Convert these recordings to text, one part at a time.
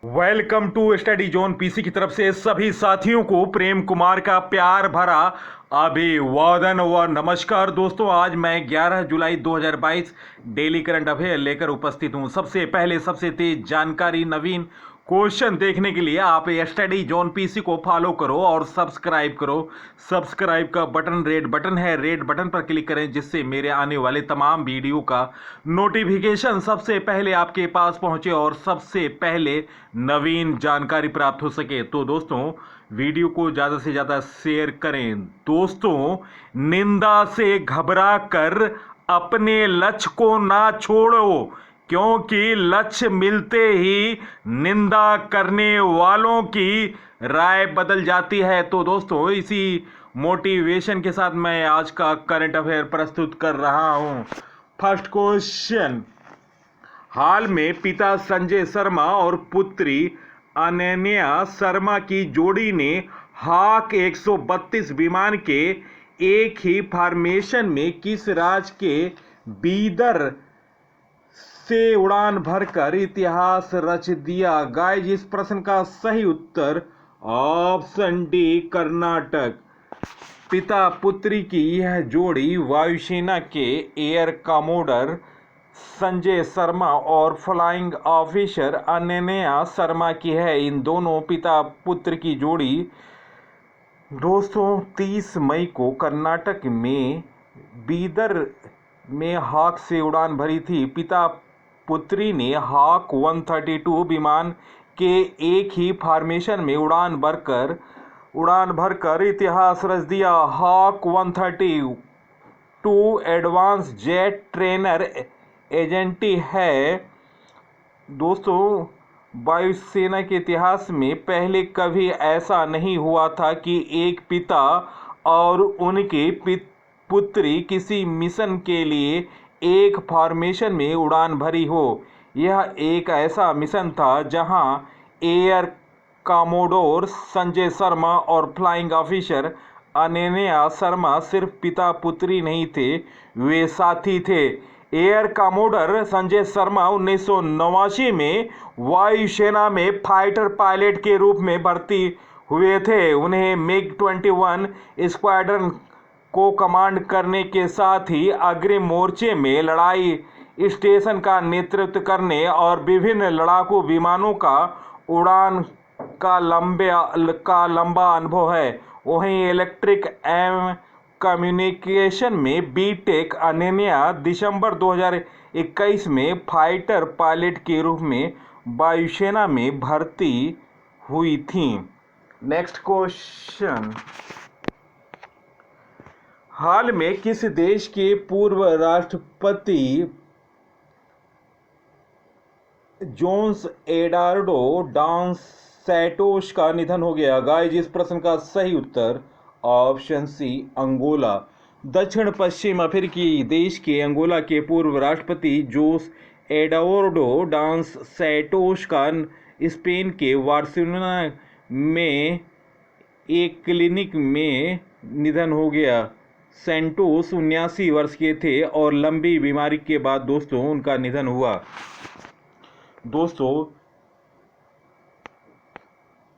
Welcome to study zone PC की तरफ से सभी साथियों को प्रेम कुमार का प्यार भरा अभिवादन व नमस्कार। दोस्तों, आज मैं 11 जुलाई 2022 डेली करंट अफेयर लेकर उपस्थित हूं। सबसे पहले सबसे तेज जानकारी, नवीन क्वेश्चन देखने के लिए आप स्टडी जोन पीसी को फॉलो करो और सब्सक्राइब करो। सब्सक्राइब का बटन रेड बटन है, रेड बटन पर क्लिक करें जिससे मेरे आने वाले तमाम वीडियो का नोटिफिकेशन सबसे पहले आपके पास पहुंचे और सबसे पहले नवीन जानकारी प्राप्त हो सके। तो दोस्तों, वीडियो को ज़्यादा से ज़्यादा शेयर करें। दोस्तों, निंदा से घबरा कर अपने लक्ष्य को ना छोड़ो, क्योंकि लक्ष्य मिलते ही निंदा करने वालों की राय बदल जाती है। तो दोस्तों, इसी मोटिवेशन के साथ मैं आज का करंट अफेयर प्रस्तुत कर रहा हूं। फर्स्ट क्वेश्चन, हाल में पिता संजय शर्मा और पुत्री अनन्या शर्मा की जोड़ी ने हाक 132 विमान के एक ही फॉर्मेशन में किस राज्य के बीदर से उड़ान भरकर इतिहास रच दिया? गाइस, इस प्रश्न का सही उत्तर ऑप्शन डी, कर्नाटक। पिता पुत्री की यह जोड़ी वायुसेना के एयर कमोडर संजय शर्मा और फ्लाइंग ऑफिसर अनन्या शर्मा की है। इन दोनों पिता पुत्र की जोड़ी दोस्तों 30 मई को कर्नाटक में बीदर में हाक से उड़ान भरी थी। पिता पुत्री ने हाक 132 विमान के एक ही फॉर्मेशन में उड़ान भरकर इतिहास रच दिया। हाक 132 एडवांस जेट ट्रेनर एजेंटी है। दोस्तों, वायुसेना के इतिहास में पहले कभी ऐसा नहीं हुआ था कि एक पिता और उनकी पुत्री किसी मिशन के लिए एक फॉर्मेशन में उड़ान भरी हो। यह एक ऐसा मिशन था जहां एयर कमोडोर संजय शर्मा और फ्लाइंग ऑफिसर अनन्या शर्मा सिर्फ पिता पुत्री नहीं थे, वे साथी थे। एयर कमोडर संजय शर्मा 1989 में वायुसेना में फाइटर पायलट के रूप में भर्ती हुए थे। उन्हें MiG-21 स्क्वाड्रन को कमांड करने के साथ ही अग्रिम मोर्चे में लड़ाई स्टेशन का नेतृत्व करने और विभिन्न लड़ाकू विमानों का उड़ान का लंबा अनुभव है। वहीं इलेक्ट्रिक एवं कम्युनिकेशन में बीटेक अनन्या दिसंबर 2021 में फाइटर पायलट के रूप में वायुसेना में भर्ती हुई थी। नेक्स्ट क्वेश्चन, हाल में किस देश के पूर्व राष्ट्रपति जोस एडुआर्डो डॉस सैंटोस का निधन हो गया? गाइस, इस प्रश्न का सही उत्तर ऑप्शन सी, अंगोला। दक्षिण पश्चिम अफ्रीकी देश के अंगोला के पूर्व राष्ट्रपति जोस एडुआर्डो डॉस सैंटोस का स्पेन के बार्सिलोना में एक क्लिनिक में निधन हो गया। सैंटोस 79 वर्ष के थे और लंबी बीमारी के बाद दोस्तों उनका निधन हुआ। दोस्तों,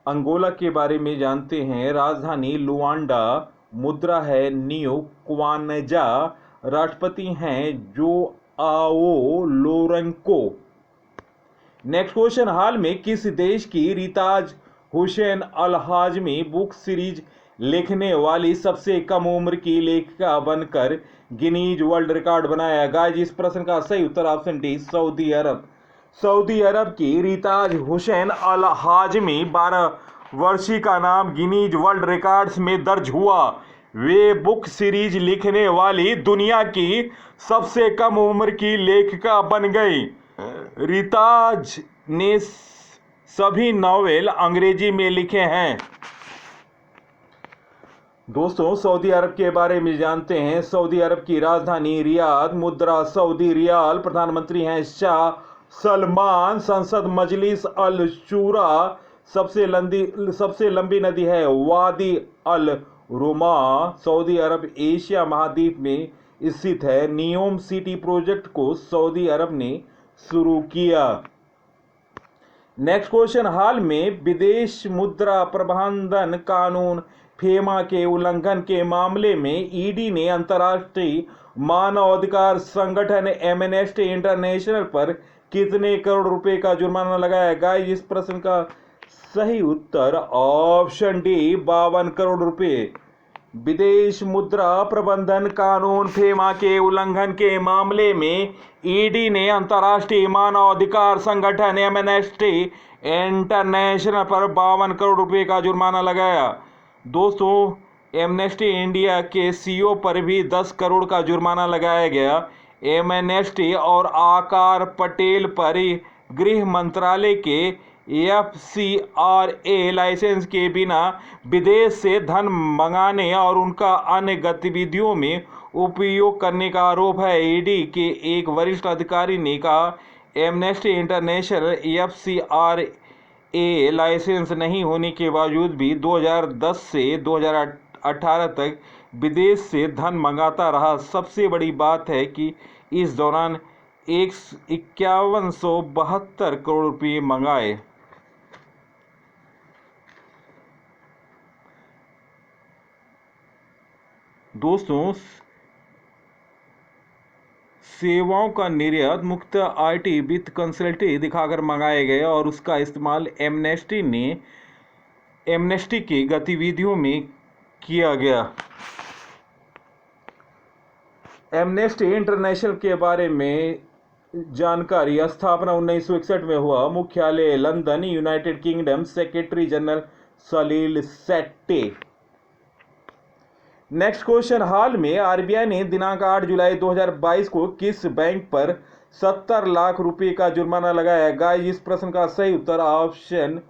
अंगोला के बारे में जानते हैं। राजधानी लुआंडा, मुद्रा है नियो क्वानजा, राष्ट्रपति हैं जोआओ लोरेंको। नेक्स्ट क्वेश्चन, हाल में किस देश की रिताज हुसैन अल हाजमी बुक सीरीज लिखने वाली सबसे कम उम्र की लेखिका बनकर गिनीज वर्ल्ड रिकॉर्ड बनाया? गाइस, इस प्रश्न का सही उत्तर ऑप्शन डी, सऊदी अरब। सऊदी अरब की रिताज हुसैन अल हाजमी 12 वर्षीय का नाम गिनीज वर्ल्ड रिकॉर्ड्स में दर्ज हुआ। वे बुक सीरीज लिखने वाली दुनिया की सबसे कम उम्र की लेखिका बन गई। रिताज ने सभी नॉवेल अंग्रेजी में लिखे हैं। दोस्तों, सऊदी अरब के बारे में जानते हैं। सऊदी अरब की राजधानी रियाद, मुद्रा सऊदी रियाल, प्रधानमंत्री हैं शाह सलमान, संसद मजलिस अल शूरा, सबसे लंबी नदी है वादी अल रुमा। सऊदी अरब एशिया महाद्वीप में स्थित है। नियोम सिटी प्रोजेक्ट को सऊदी अरब ने शुरू किया। नेक्स्ट क्वेश्चन, हाल में विदेश मुद्रा प्रबंधन कानून फेमा के उल्लंघन के मामले में ईडी ने अंतर्राष्ट्रीय मानवाधिकार संगठन एमनेस्टी इंटरनेशनल पर कितने करोड़ रुपए का जुर्माना लगाया? गाइस, इस प्रश्न का सही उत्तर ऑप्शन डी 52 करोड़ रुपए। विदेश मुद्रा प्रबंधन कानून फेमा के उल्लंघन के मामले में ईडी ने अंतर्राष्ट्रीय मानवाधिकार संगठन एमनेस्टी इंटरनेशनल पर 52 करोड़ रुपए का जुर्माना लगाया। दोस्तों, एमनेस्टी इंडिया के सीईओ पर भी 10 करोड़ का जुर्माना लगाया गया। एमनेस्टी और आकार पटेल पर गृह मंत्रालय के FCRA लाइसेंस के बिना विदेश से धन मंगाने और उनका अन्य गतिविधियों में उपयोग करने का आरोप है। ईडी के एक वरिष्ठ अधिकारी ने कहा, एमनेस्टी इंटरनेशनल FCRA लाइसेंस नहीं होने के बावजूद भी 2010 से 2018 तक विदेश से धन मंगाता रहा। सबसे बड़ी बात है कि इस दौरान 5172 करोड़ रुपये मंगाए। दोस्तों, सेवाओं का निर्यात मुक्त IT वित्त कंसल्टेंसी दिखाकर मंगाए गए और उसका इस्तेमाल एमनेस्टी की गतिविधियों में किया गया। एमनेस्टी इंटरनेशनल के बारे में जानकारी, स्थापना 1961 में हुआ, मुख्यालय London, United Kingdom, secretary general Salil Shetty. Next question, हाल में आरबीआई ने दिनांक 8 जुलाई 2022 को किस बैंक पर 70 लाख रुपए का जुर्माना लगाया? गाइस, इस प्रश्न का सही उत्तर option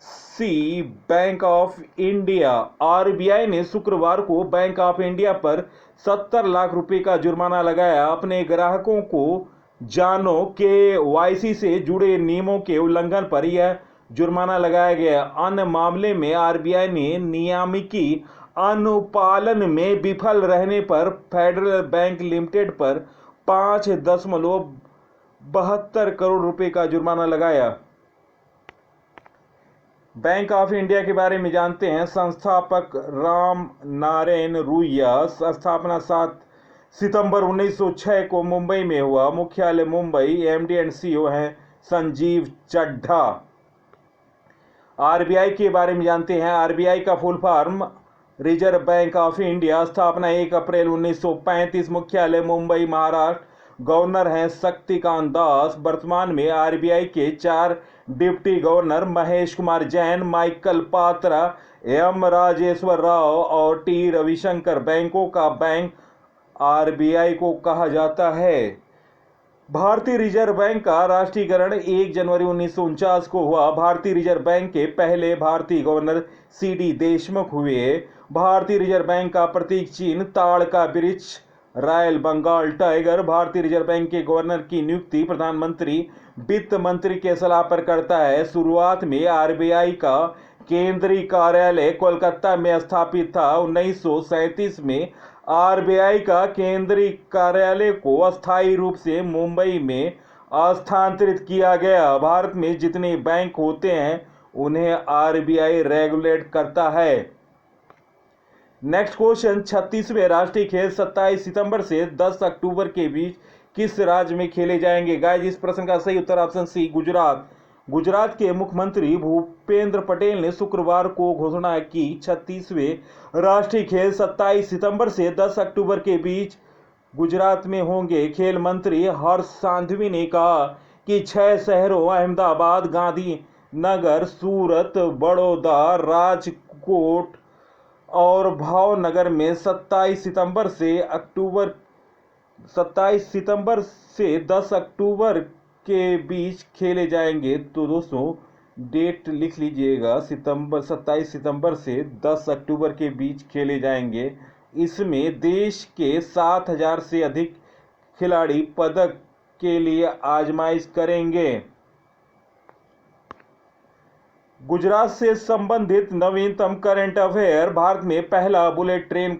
C Bank of India. RBI ने शुक्रवार को बैंक ऑफ इंडिया पर 70 लाख रुपए का जुर्माना लगाया। अपने ग्राहकों को जानो KYC से जुड़े नियमों के उल्लंघन पर यह जुर्माना लगाया गया। अन्य मामले में आरबीआई ने नियामकी अनुपालन में विफल रहने पर फेडरल बैंक लिमिटेड पर 5.72 करोड़ रुपए का जुर्माना लगाया। बैंक ऑफ इंडिया के बारे में जानते हैं। संस्थापक राम नारायण रूया। स्थापना 7 सितंबर 1906 को मुंबई में हुआ, मुख्यालय मुंबई। MD एंड CEO हैं संजीव चड्ढा। आरबीआई के बारे में जानते हैं। आरबीआई का full form reserve bank of India. स्थापना 1 अप्रैल 1935, मुख्यालय मुंबई, महाराष्ट्र। गवर्नर हैं शक्तिकांत दास। वर्तमान में आरबीआई के 4 deputy governor Mahesh Kumar Jain, Michael Patra, M Rajeshwar Rao और T रविशंकर। बैंकों का बैंक आरबीआई को कहा जाता है। भारतीय रिजर्व बैंक का राष्ट्रीयकरण 1 जनवरी 1949 को हुआ। भारतीय रिजर्व बैंक के पहले भारतीय गवर्नर CD देशमुख हुए। भारतीय रिजर्व बैंक का प्रतीक चिन्ह ताड़ का वृक्ष, रॉयल बंगाल टाइगर। भारतीय रिजर्व बैंक के गवर्नर की नियुक्ति प्रधानमंत्री वित्त मंत्री के सलाह पर करता है। शुरुआत में आरबीआई का केंद्रीय कार्यालय कोलकाता में स्थापित था। 1937 में आरबीआई का केंद्रीय कार्यालय को अस्थायी रूप से मुंबई में स्थानांतरित किया गया। भारत में जितने बैंक होते हैं उन्हें आरबीआई रेगुलेट करता है। नेक्स्ट क्वेश्चन, 36वें राष्ट्रीय खेल 27 सितंबर से 10 अक्टूबर के बीच किस राज्य में खेले जाएंगे? गाइस, इस प्रश्न का सही उत्तर ऑप्शन सी गुजरात। गुजरात के मुख्यमंत्री भूपेंद्र पटेल ने शुक्रवार को घोषणा की 36वें राष्ट्रीय खेल 27 सितंबर से 10 अक्टूबर के बीच गुजरात में होंगे। खेल मंत्री हर्ष सांघवी ने कहा कि 6 शहरों अहमदाबाद, गांधीनगर, सूरत, बड़ौदा, राजकोट और भावनगर में 27 सितंबर से 10 अक्टूबर के बीच खेले जाएंगे। तो दोस्तों, डेट लिख लीजिएगा, 27 सितंबर से 10 अक्टूबर के बीच खेले जाएंगे। इसमें देश के 7000 से अधिक खिलाड़ी पदक के लिए आजमाइश करेंगे। गुजरात से संबंधित नवीनतम करंट अफेयर। भारत में पहला बुलेट ट्रेन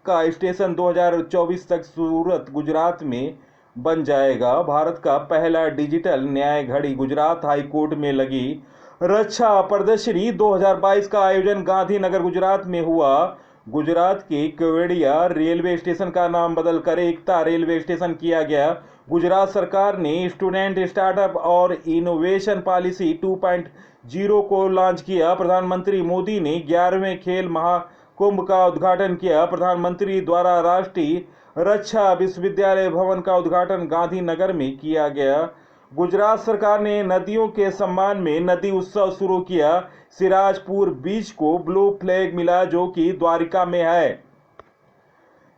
का स्टेशन 2024 तक सूरत, गुजरात में बन जाएगा। भारत का पहला डिजिटल न्याय घड़ी। गुजरात हाई कोर्ट में लगी रक्षा प्रदर्शनी 2022 का आयोजन गांधीनगर गुजरात में हुआ। गुजरात के केवड़िया रेलवे स्टेशन का नाम बदलकर एकता रेलवे स्टेशन किया गया। गुजरात सरकार ने स्टूडेंट स्टार्टअप और इनोवेशन पॉलिसी 2.0 को लॉन्च किया। प्रधानमंत्री मोदी ने 11वें खेल महाकुंभ का उद्घाटन किया। प्रधानमंत्री द्वारा राष्ट्रीय रक्षा विश्वविद्यालय भवन का उद्घाटन गांधीनगर में किया गया। गुजरात सरकार ने नदियों के सम्मान में नदी उत्सव शुरू किया। सिराजपुर बीच को ब्लू फ्लैग मिला, जो कि द्वारिका में है।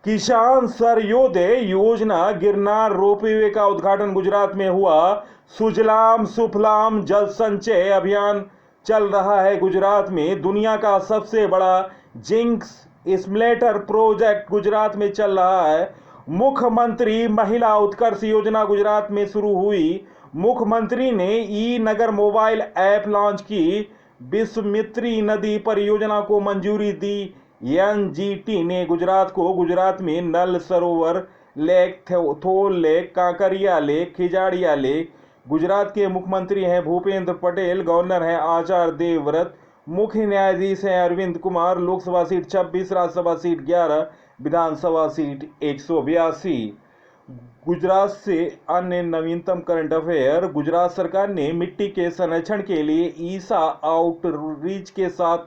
किसान सर्वोदय योजना गिरनार रोपवे का उद्घाटन गुजरात में हुआ। सुजलाम सुफलाम जल संचय अभियान चल रहा है गुजरात में। दुनिया का सबसे बड़ा जिंक स्प्लिटर प्रोजेक्ट गुजरात में चल रहा है। मुख्यमंत्री महिला उत्कर्ष योजना गुजरात में शुरू हुई। मुख्यमंत्री ने ई नगर मोबाइल ऐप लॉन्च की। विश्वामित्री नदी परियोजना को मंजूरी दी। एनजीटी ने गुजरात में Nal Sarovar lake, Thol lake, Kankaria lake, Khijadiya lake. Gujarat के मुख्यमंत्री हैं भूपेंद्र पटेल, गवर्नर हैं आचार्य देवव्रत, मुख्य न्यायाधीश हैं अरविंद कुमार। लोकसभा सीट 26, राज्यसभा सीट 11, विधानसभा सीट 182। गुजरात से अन्य नवीनतम करंट अफेयर। गुजरात सरकार ने मिट्टी के संरक्षण के लिए ईसा आउटरीच के साथ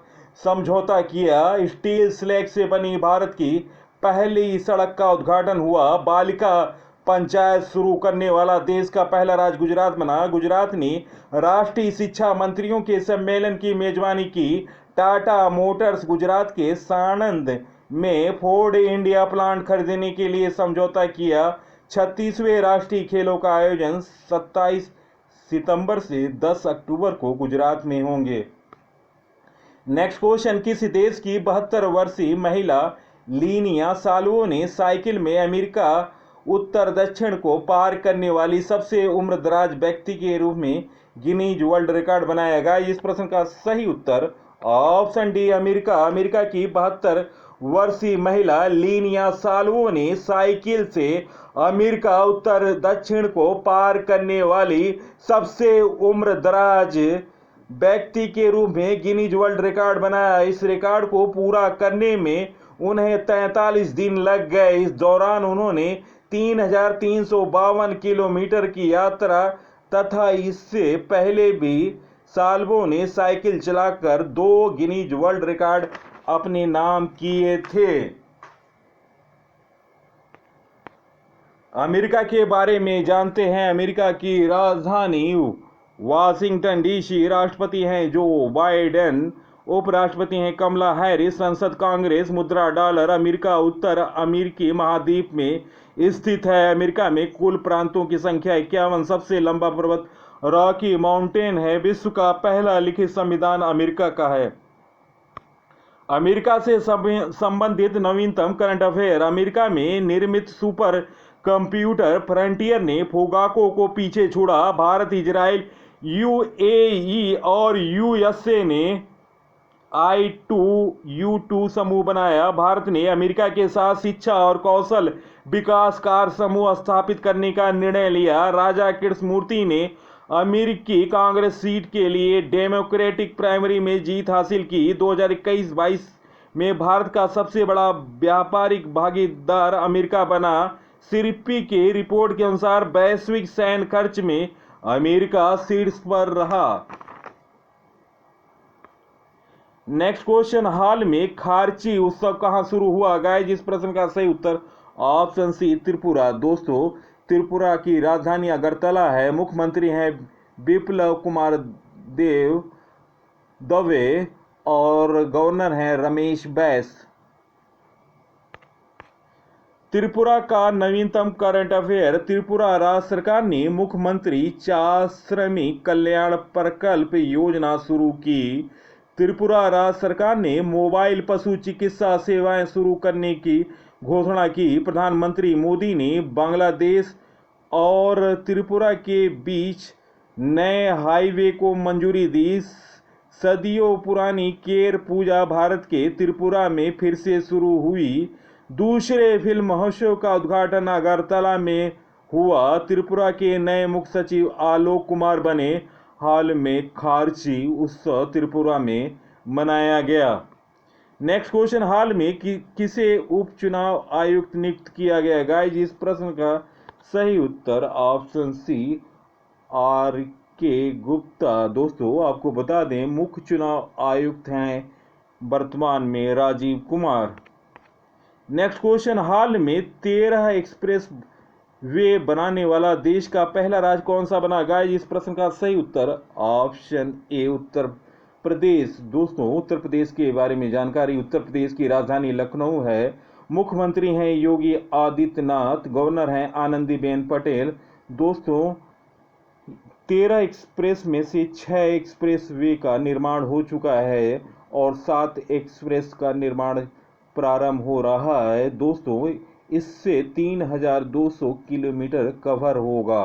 समझौता किया। स्टील स्लैग से बनी भारत की पहली सड़क का उद्घाटन हुआ। बालिका पंचायत शुरू करने वाला देश का पहला राज्य गुजरात बना। गुजरात ने राष्ट्रीय शिक्षा मंत्रियों के सम्मेलन की मेजबानी की। टाटा मोटर्स गुजरात के साणंद में फोर्ड इंडिया प्लांट खरीदने के लिए समझौता किया। 36वें राष्ट्रीय खेलों का आयोजन 27 सितंबर से 10 अक्टूबर को गुजरात में होंगे। नेक्स्ट क्वेश्चन, किसी देश की 72 वर्षीय महिला लीनिया साल्वो ने साइकिल में अमेरिका उत्तर दक्षिण को पार करने वाली सबसे उम्रदराज व्यक्ति के रूप में गिनीज वर्ल्ड रिकॉर्ड बनाएगा। इस प्रश्न का सही उत्तर ऑप्शन डी अमेरिका। अमेरिका की 72 वर्षीय महिला लीनिया साल्वो ने साइकिल से अमेरिका उत्तर दक्षिण को पार करने वाली सबसे उम्रदराज व्यक्ति के रूप में गिनीज वर्ल्ड रिकॉर्ड बनाया। इस रिकॉर्ड को पूरा करने में उन्हें 43 दिन लग गए। इस दौरान उन्होंने 3,352 किलोमीटर की यात्रा तथा इससे पहले भी साल्वो ने साइकिल चलाकर 2 गिनीज वर्ल्ड रिकॉर्ड अपने नाम किए थे। अमेरिका के बारे में जानते हैं। अमेरिका की राजधानी वाशिंगटन डीसी। राष्ट्रपति हैं जो बाइडेन, उपराष्ट्रपति हैं कमला हैरिस। संसद कांग्रेस, मुद्रा डॉलर। अमेरिका उत्तर अमेरिकी महाद्वीप में स्थित है। अमेरिका में कुल प्रांतों की संख्या 51। सबसे लंबा पर्वत रॉकी माउंटेन है। विश्व का पहला लिखित संविधान अमेरिका का है। अमेरिका से संबंधित नवीनतम करंट अफेयर। अमेरिका में निर्मित सुपर कंप्यूटर फ्रंटियर ने फोगाको को पीछे छोड़ा। भारत, इजराइल, यूएई और यूएसए ने I2U2 समूह बनाया। भारत ने अमेरिका के साथ शिक्षा और कौशल विकास कार्य समूह स्थापित करने का निर्णय लिया। राजा कृष्णमूर्ति ने अमेरिकी कांग्रेस सीट के लिए डेमोक्रेटिक प्राइमरी में जीत हासिल की। 2021-22 में भारत का सबसे बड़ा व्यापारिक भागीदार अमेरिका बना। सिरपी के रिपोर्ट के अनुसार वैश्विक सैन्य खर्च में अमेरिका शीर्ष पर रहा। नेक्स्ट क्वेश्चन, हाल में खारची उत्सव कहां शुरू हुआ? गाइस, इस प्रश्न का सही उत्तर ऑप्शन सी त्रिपुरा। दोस्तों, त्रिपुरा की राजधानी अगरतला है। मुख्यमंत्री हैं बिप्लब कुमार देव दवे और गवर्नर हैं रमेश बैस। त्रिपुरा का नवीनतम करंट अफेयर। त्रिपुरा राज्य सरकार ने मुख्यमंत्री 4 श्रमिक कल्याण प्रकल्प योजना शुरू की। त्रिपुरा राज्य सरकार ने मोबाइल पशु चिकित्सा सेवाएं शुरू करने की घोषणा की। प्रधानमंत्री मोदी ने बांग्लादेश और त्रिपुरा के बीच नए हाईवे को मंजूरी दी। सदियों पुरानी केर पूजा भारत के त्रिपुरा में फिर से शुरू हुई। दूसरे फिल्म महोत्सव का उद्घाटन अगरतला में हुआ। त्रिपुरा के नए मुख्य सचिव आलोक कुमार बने। हाल में खारची उत्सव त्रिपुरा में मनाया गया। नेक्स्ट क्वेश्चन, हाल में किसे उपचुनाव आयुक्त नियुक्त किया गया? गाइस इस प्रश्न का सही उत्तर ऑप्शन सी आर के गुप्ता। दोस्तों आपको बता दें मुख्य चुनाव आयुक्त हैं वर्तमान में राजीव कुमार। नेक्स्ट क्वेश्चन, हाल में 13 एक्सप्रेस वे बनाने वाला देश का पहला राज्य कौन सा बना? गाइस इस प्रश्न का सही उत्तर ऑप्शन ए उत्तर प्रदेश। दोस्तों उत्तर प्रदेश के बारे में जानकारी, उत्तर प्रदेश की राजधानी लखनऊ है। मुख्यमंत्री हैं योगी आदित्यनाथ, गवर्नर हैं आनंदीबेन पटेल। दोस्तों 13 एक्सप्रेस में से 6 एक्सप्रेस वे का निर्माण हो चुका है और 7 एक्सप्रेस का निर्माण प्रारंभ हो रहा है। दोस्तों इससे 3200 किलोमीटर कवर होगा।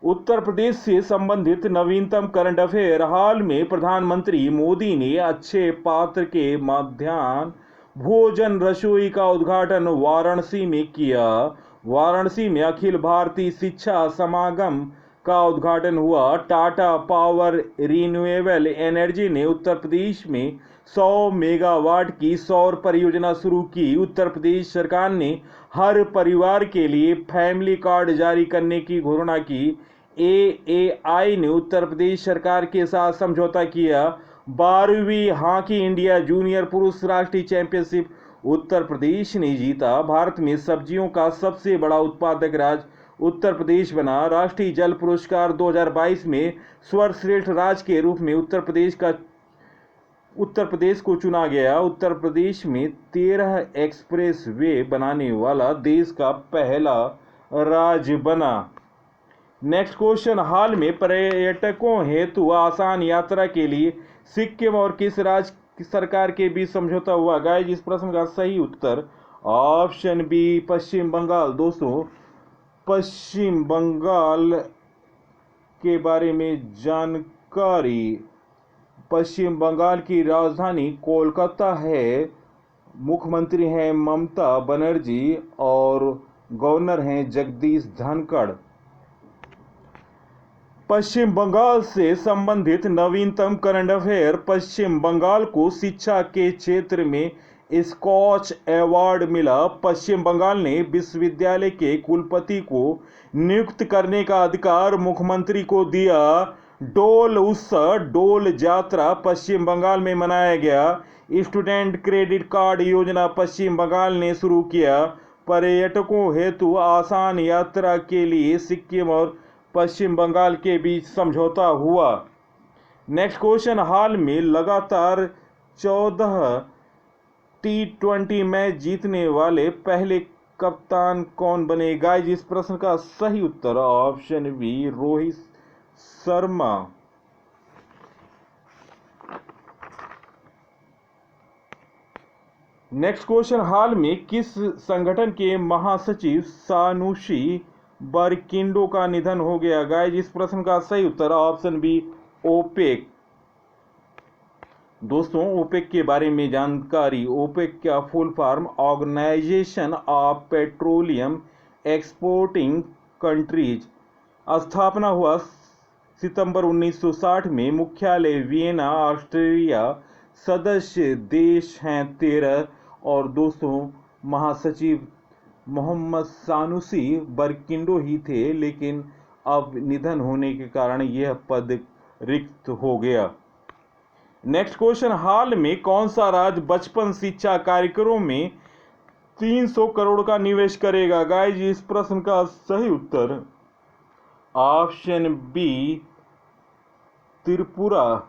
उत्तर प्रदेश से संबंधित नवीनतम करंट अफेयर, हाल में प्रधानमंत्री मोदी ने अच्छे पात्र के मध्याह्न भोजन रसोई का उद्घाटन वाराणसी में किया। वाराणसी में अखिल भारतीय शिक्षा समागम का उद्घाटन हुआ। टाटा पावर रिन्यूएबल एनर्जी ने उत्तर प्रदेश में 100 मेगावाट की सौर परियोजना शुरू की। उत्तर प्रदेश सरकार ने हर परिवार के लिए फैमिली कार्ड जारी करने की घोषणा की। एएआई ने उत्तर प्रदेश सरकार के साथ समझौता किया। 12वीं हॉकी इंडिया जूनियर पुरुष राष्ट्रीय चैंपियनशिप उत्तर प्रदेश ने जीता। भारत में सब्जियों का सबसे बड़ा उत्पादक राज्य उत्तर प्रदेश बना। राष्ट्रीय जल पुरस्कार 2022 में सर्वश्रेष्ठ राज्य के रूप में उत्तर प्रदेश को चुना गया। उत्तर प्रदेश में 13 एक्सप्रेस वे बनाने वाला देश का पहला राज्य बना। नेक्स्ट क्वेश्चन, हाल में पर्यटकों हेतु आसान यात्रा के लिए सिक्किम और किस राज्य सरकार के बीच समझौता हुआ? गाइस इस प्रश्न का सही उत्तर ऑप्शन बी पश्चिम बंगाल। दोस्तों पश्चिम बंगाल के बारे में जानकारी, पश्चिम बंगाल की राजधानी कोलकाता है। मुख्यमंत्री हैं ममता बनर्जी और गवर्नर हैं जगदीश धनखड़। पश्चिम बंगाल से संबंधित नवीनतम करंट अफेयर, पश्चिम बंगाल को शिक्षा के क्षेत्र में स्कॉच अवार्ड मिला। पश्चिम बंगाल ने विश्वविद्यालय के कुलपति को नियुक्त करने का अधिकार मुख्यमंत्री को दिया। डोल उत्सव डोल यात्रा पश्चिम बंगाल में मनाया गया। स्टूडेंट क्रेडिट कार्ड योजना पश्चिम बंगाल ने शुरू किया। पर्यटकों हेतु आसान यात्रा के लिए सिक्किम और पश्चिम बंगाल के बीच समझौता हुआ। नेक्स्ट क्वेश्चन, हाल में लगातार 14 T20 मैच जीतने वाले पहले कप्तान कौन बने? गाइस इस प्रश्न का सही उत्तर option B Rohit Sharma. Next question, हाल में किस संगठन के महासचिव सानुसी बरकिंडो का निधन हो गया? गाइस इस प्रश्न का सही उत्तर ऑप्शन बी ओपेक। दोस्तों ओपेक के बारे में जानकारी, ओपेक का full form organization of petroleum exporting countries. स्थापना हुआ सितंबर 1960 में। मुख्यालय वियना ऑस्ट्रिया। सदस्य देश हैं 13 और दोस्तों महासचिव मोहम्मद सानुसी बरकिंडो ही थे, लेकिन अब निधन होने के कारण यह पद रिक्त हो गया। नेक्स्ट क्वेश्चन, हाल में कौन सा राज्य बचपन शिक्षा कार्यक्रमों में 300 करोड़ का निवेश करेगा? गाइस इस प्रश्न का सही उत्तर ऑप्शन बी त्रिपुरा।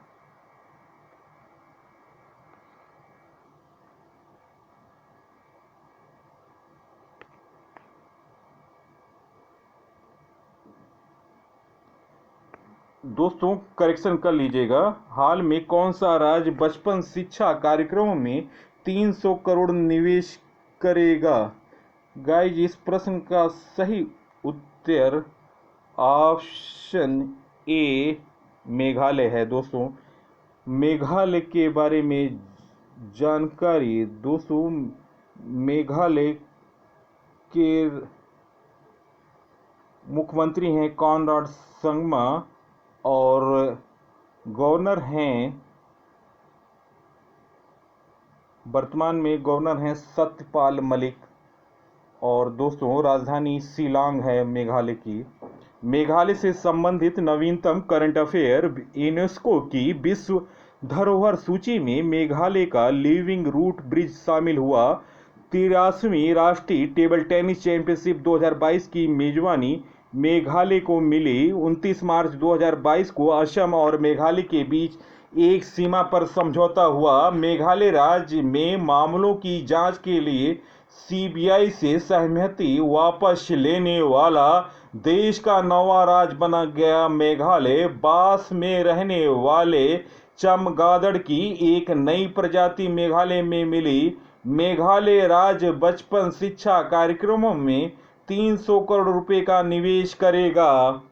दोस्तों करेक्शन कर लीजिएगा, हाल में कौन सा राज्य बचपन शिक्षा कार्यक्रमों में 300 करोड़ निवेश करेगा? गाइस इस प्रश्न का सही उत्तर ऑप्शन ए मेघालय है। दोस्तों मेघालय के बारे में जानकारी, दोस्तों मेघालय के मुख्यमंत्री हैं कॉनराड संगमा और गवर्नर हैं, वर्तमान में गवर्नर हैं सत्यपाल मलिक। और दोस्तों राजधानी शिलांग है मेघालय की। मेघालय से संबंधित नवीनतम करंट अफेयर। यूनेस्को की विश्व धरोहर सूची में मेघालय का लिविंग रूट ब्रिज शामिल हुआ। 83वीं राष्ट्रीय टेबल टेनिस चैंपियनशिप 2022 की मेजबानी मेघालय को मिली। 29 मार्च 2022 को असम और मेघालय के बीच एक सीमा पर समझौता हुआ। मेघालय राज्य में मामलों की जांच के लिए सीबीआई से सहमति वापस लेने वाला देश का नौवां राज्य बना गया मेघालय। बांस में रहने वाले चमगादड़ की एक नई प्रजाति मेघालय में मिली। मेघालय राज्य बचपन शिक्षा कार्यक्रमों में 300 करोड़ रुपए का निवेश करेगा।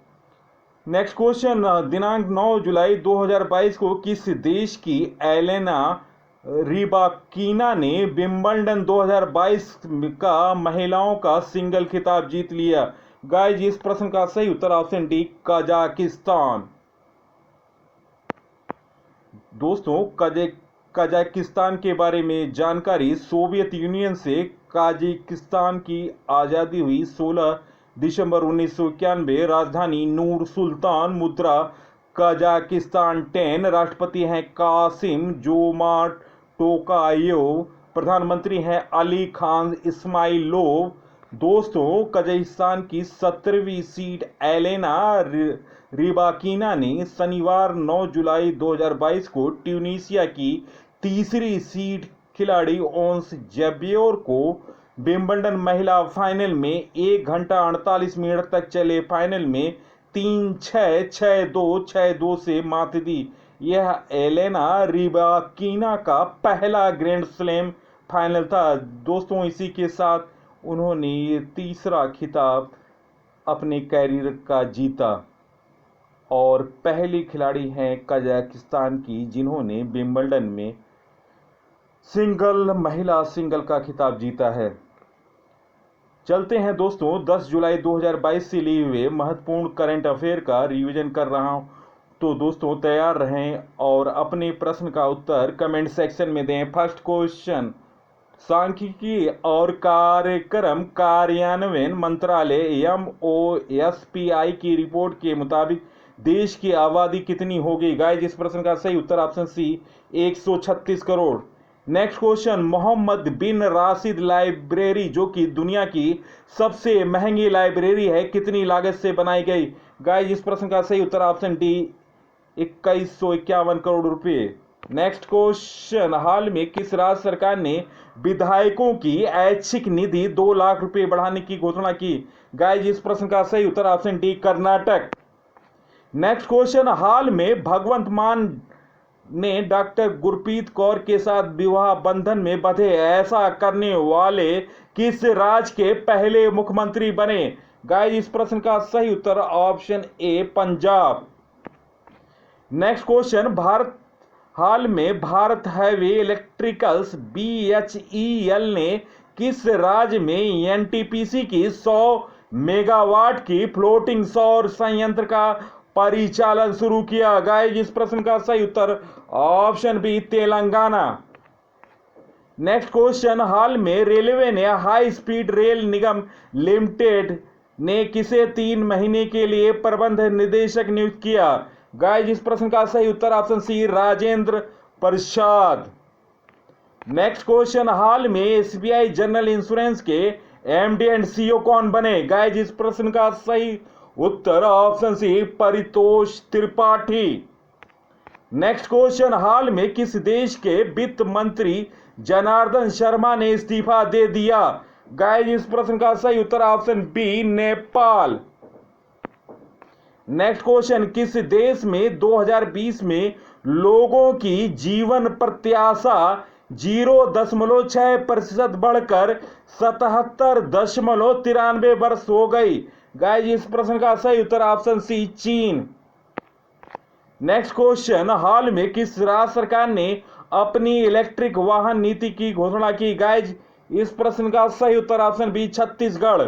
नेक्स्ट क्वेश्चन, दिनांक 9 जुलाई 2022 को किस देश की एलेना रिबाकीना ने विंबलडन 2022 का महिलाओं का सिंगल खिताब जीत लिया? गाइस इस प्रश्न का सही उत्तर ऑप्शन डी कजाकिस्तान। दोस्तों कजाकिस्तान के बारे में जानकारी। सोवियत यूनियन से कजाकिस्तान की आज़ादी हुई 16 दिसंबर 1991। राजधानी नूर सुल्तान। मुद्रा कजाकिस्तान 10। राष्ट्रपति हैं कासिम जोमार्ट टोकायेव। प्रधानमंत्री हैं अली खान इस्माइलोव। दोस्तों कजाकिस्तान की 17वीं सीट एलेना रिबाकीना ने शनिवार 9 जुलाई 2022 को ट्यूनीशिया की तीसरी सीड खिलाड़ी ओंस जब्योर को विंबलडन महिला फाइनल में 1 घंटा 48 मिनट तक चले फाइनल में 3-6, 6-2, 6-2 से मात दी। यह एलेना रिबाकीना का पहला ग्रैंड स्लैम फाइनल था। दोस्तों इसी के साथ उन्होंने तीसरा खिताब अपने कैरियर का जीता और पहली खिलाड़ी हैं कजाकिस्तान की जिन्होंने विंबलडन में महिला सिंगल का खिताब जीता है। चलते हैं दोस्तों 10 जुलाई 2022 से लिए हुए महत्वपूर्ण करंट अफेयर का रिवीजन कर रहा हूं, तो दोस्तों तैयार रहें और अपने प्रश्न का उत्तर कमेंट सेक्शन में दें। फर्स्ट क्वेश्चन, सांख्यिकी और कार्यक्रम कार्यान्वयन मंत्रालय MOSPI की रिपोर्ट के मुताबिक देश की आबादी कितनी होगी? गाइस इस प्रश्न का सही उत्तर option C 136 crore. Next question, Mohammed bin Rashid library जो कि दुनिया की सबसे महंगी लाइब्रेरी है कितनी लागत से बनाई गई? गाइस इस प्रश्न का सही उत्तर ऑप्शन डी 2151 करोड़ रुपए। नेक्स्ट क्वेश्चन, हाल में किस राज्य सरकार ने विधायकों की ऐच्छिक निधि 2 लाख रुपए बढ़ाने की घोषणा की? गाइस इस प्रश्न का सही उत्तर option D Karnataka. Next question, हाल में भगवंत मान ने डॉक्टर गुरप्रीत कौर के साथ विवाह बंधन में बंधे। ऐसा करने वाले किस राज्य के पहले मुख्यमंत्री बने? गाइस इस प्रश्न का सही उत्तर option A Punjab. Next question, हाल में भारत हैवी इलेक्ट्रिकल्स BHEL ने किस राज्य में NTPC की 100 मेगावाट की फ्लोटिंग सौर संयंत्र का परिचालन शुरू किया? गाइस इस प्रश्न का सही उत्तर option B Telangana. Next question, हाल में रेलवे ने high speed rail Nigam limited ने किसे 3 महीने के लिए प्रबंध निदेशक नियुक्त किया? गाइस इस प्रश्न का सही उत्तर option C Rajendra Prasad. Next question, हाल में SBI जनरल इंश्योरेंस के MD एंड CEO कौन बने? गाइस इस प्रश्न का सही उत्तर option C Paritosh Tripathi. Next question, हाल में किस देश के वित्त मंत्री जनार्दन शर्मा ने इस्तीफा दे दिया? गाइस इस प्रश्न का सही उत्तर option B Nepal. Next question, किस देश में 2020 में लोगों की जीवन प्रत्याशा 0.6% बढ़कर 77.93 वर्ष हो गई? गाइस इस प्रश्न का सही उत्तर ऑप्शन सी चीन। नेक्स्ट क्वेश्चन, हाल में किस राज्य सरकार ने अपनी इलेक्ट्रिक वाहन नीति की घोषणा की? गाइस इस प्रश्न का सही उत्तर option B Chhattisgarh.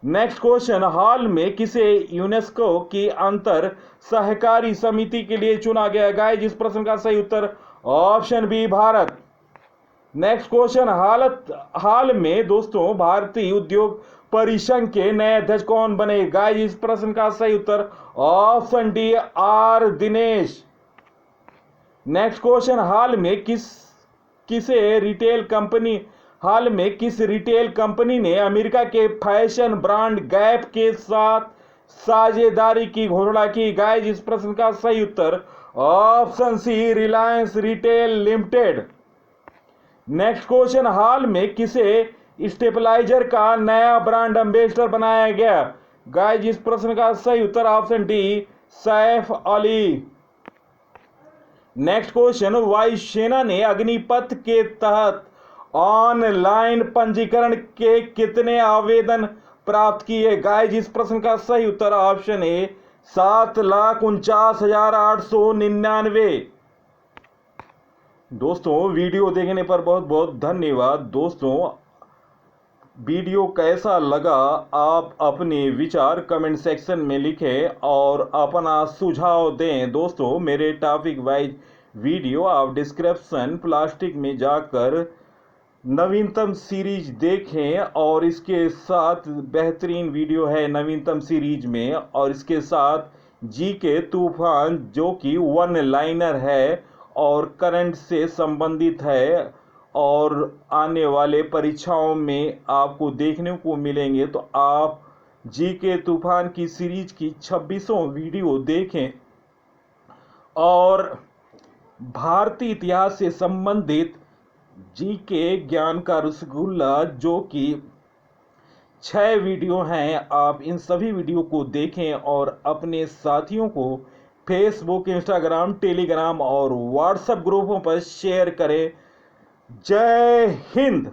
Next question, हाल में किसे यूनेस्को की अंतर सहकारी समिति के लिए चुना गया? गाइस इस प्रश्न का सही उत्तर option B Bharat. Next question, हाल में दोस्तों भारतीय उद्योग परिसंघ के नए अध्यक्ष कौन बने? गाइस इस प्रश्न का सही उत्तर option D R Dinesh. Next question, हाल में किस रिटेल कंपनी ने अमेरिका के फैशन ब्रांड गैप के साथ साझेदारी की घोषणा की? गाइस इस प्रश्न का सही उत्तर option C Reliance retail limited. Next question, हाल में किसे स्टेबलाइजर का नया ब्रांड एम्बेसडर बनाया गया? गाइस इस प्रश्न का सही उत्तर option D Saif Ali. Next question, वायुसेना ने अग्निपथ के तहत ऑनलाइन पंजीकरण के कितने आवेदन प्राप्त किए? गाइस इस प्रश्न का सही उत्तर ऑप्शन ए 7,49,899। दोस्तों वीडियो देखने पर बहुत बहुत धन्यवाद। दोस्तों वीडियो कैसा लगा आप अपने विचार कमेंट सेक्शन में लिखें और अपना सुझाव दें। दोस्तों मेरे टॉपिक वाइज वीडियो आप डिस्क्रिप्शन प्लास्टिक में जाकर नवीनतम सीरीज देखें और इसके साथ बेहतरीन वीडियो है नवीनतम सीरीज में, और इसके साथ जीके तूफान जो कि वन लाइनर है और करंट से संबंधित है और आने वाले परीक्षाओं में आपको देखने को मिलेंगे। तो आप जीके तूफान की सीरीज की 26वां वीडियो देखें और भारतीय इतिहास से संबंधित जीके ज्ञान का रसगुल्ला जो कि 6 वीडियो हैं, आप इन सभी वीडियो को देखें और अपने साथियों को फेसबुक, इंस्टाग्राम, टेलीग्राम और व्हाट्सएप ग्रुपों पर शेयर करें। जय हिंद।